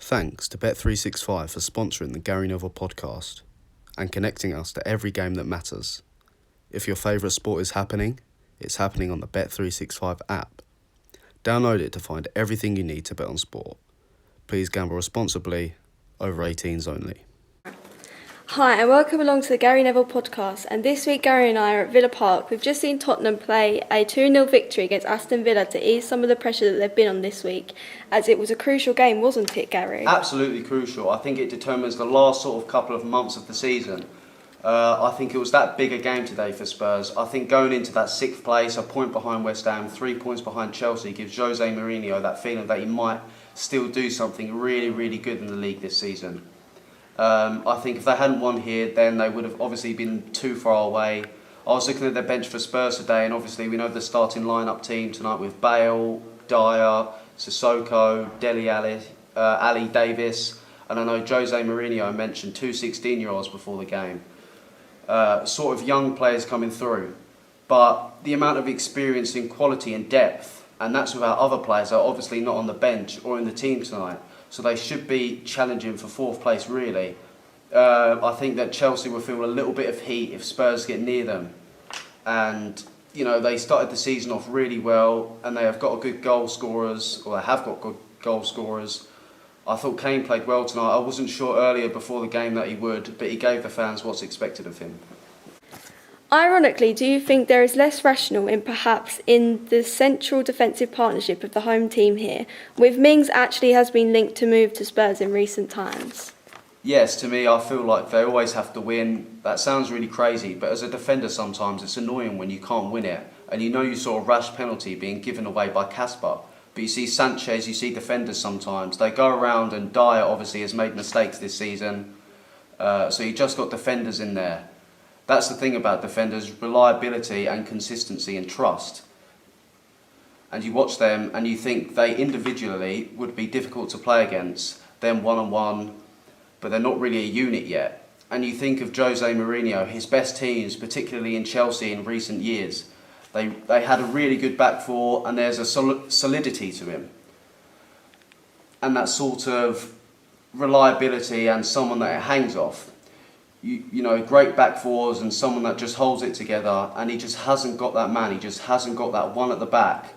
Thanks to Bet365 for sponsoring the Gary Neville Podcast and connecting us to every game that matters. If your favourite sport is happening, it's happening on the Bet365 app. Download it to find everything you need to bet on sport. Please gamble responsibly, over 18s only. Hi and welcome along to the Gary Neville Podcast, and this week Gary and I are at Villa Park. We've just seen Tottenham play a 2-0 victory against Aston Villa to ease some of the pressure that they've been on this week, as it was a crucial game, wasn't it, Gary? Absolutely crucial. I think it determines the last sort of couple of months of the season. I think it was that big a game today for Spurs. I think going into that 6th place, a point behind West Ham, 3 points behind Chelsea, gives José Mourinho that feeling that he might still do something really, really good in the league this season. I think if they hadn't won here, then they would have obviously been too far away. I was looking at their bench for Spurs today, and obviously we know the starting lineup team tonight with Bale, Dyer, Sissoko, Dele Alli, Ali Davis, and I know José Mourinho mentioned 2 16-year-olds before the game. Sort of young players coming through, but the amount of experience in quality and depth, and that's without other players that are obviously not on the bench or in the team tonight. So they should be challenging for 4th place, really. I think that Chelsea will feel a little bit of heat if Spurs get near them. And, you know, they started the season off really well, and they have got good goal scorers, or they have got good goal scorers. I thought Kane played well tonight. I wasn't sure earlier before the game that he would, but he gave the fans what's expected of him. Ironically, do you think there is less rational in perhaps in the central defensive partnership of the home team here, with Mings actually has been linked to move to Spurs in recent times? Yes, to me, I feel like they always have to win. That sounds really crazy, but as a defender sometimes it's annoying when you can't win it, and you know you saw a rash penalty being given away by Kasper. But you see Sanchez, you see defenders sometimes, they go around, and Dyer obviously has made mistakes this season, so you just got defenders in there. That's the thing about defenders, reliability and consistency and trust. And you watch them and you think they individually would be difficult to play against, them one-on-one, but they're not really a unit yet. And you think of José Mourinho, his best teams, particularly in Chelsea in recent years, they had a really good back four, and there's a solidity to him. And that sort of reliability and someone that it hangs off. You know, great back fours and someone that just holds it together, and he just hasn't got that man, he just hasn't got that one at the back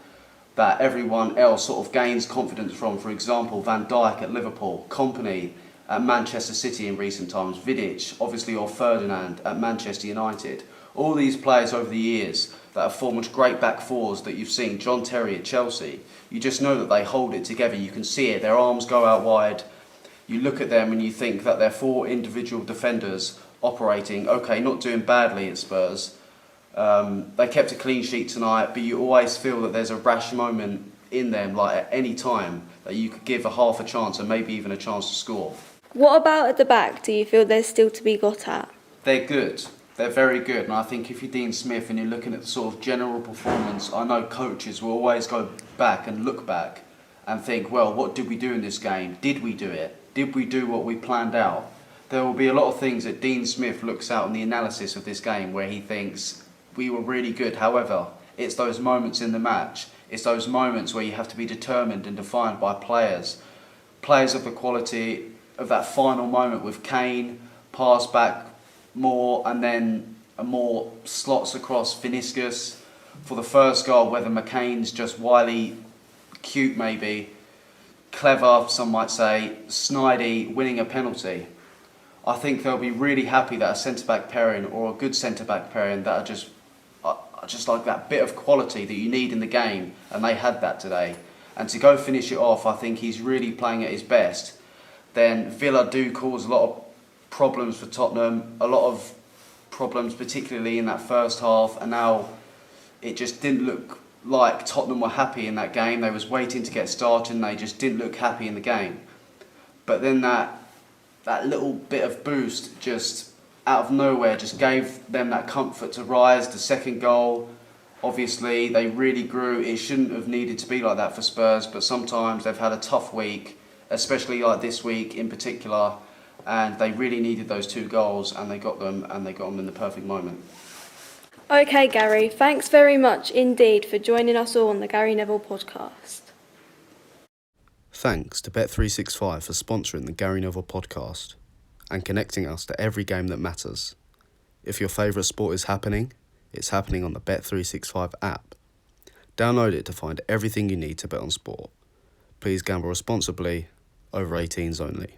that everyone else sort of gains confidence from. For example, Van Dijk at Liverpool, Kompany at Manchester City in recent times, Vidic, obviously, or Ferdinand at Manchester United. All these players over the years that have formed great back fours that you've seen, John Terry at Chelsea, you just know that they hold it together, you can see it, their arms go out wide. You look at them and you think that they're 4 individual defenders operating, okay, not doing badly at Spurs. They kept a clean sheet tonight, but you always feel that there's a rash moment in them, like at any time, that you could give a half a chance and maybe even a chance to score. What about at the back do you feel there's still to be got at? They're good. They're very good. And I think if you're Dean Smith and you're looking at the sort of general performance, I know coaches will always go back and look back and think, well, what did we do in this game? Did we do it? Did we do what we planned out? There will be a lot of things that Dean Smith looks at in the analysis of this game where he thinks we were really good. However, it's those moments in the match. It's those moments where you have to be determined and defined by players. Players of the quality of that final moment with Kane, pass back more, and then a more slots across Vinicius for the first goal, whether McCain's just wily, cute maybe, clever, some might say, snidey, winning a penalty. I think they'll be really happy that a centre-back pairing or a good centre-back pairing that are just like that bit of quality that you need in the game, and they had that today. And to go finish it off, I think he's really playing at his best. Then Villa do cause a lot of problems for Tottenham, a lot of problems particularly in that first half, and now it just didn't look like Tottenham were happy in that game. They was waiting to get started and they just didn't look happy in the game. But then that little bit of boost just out of nowhere just gave them that comfort to rise. The second goal, obviously they really grew. It shouldn't have needed to be like that for Spurs, but sometimes they've had a tough week, especially like this week in particular, and they really needed those 2 goals, and they got them in the perfect moment. Okay, Gary, thanks very much indeed for joining us all on the Gary Neville Podcast. Thanks to Bet365 for sponsoring the Gary Neville Podcast and connecting us to every game that matters. If your favourite sport is happening, it's happening on the Bet365 app. Download it to find everything you need to bet on sport. Please gamble responsibly, over 18s only.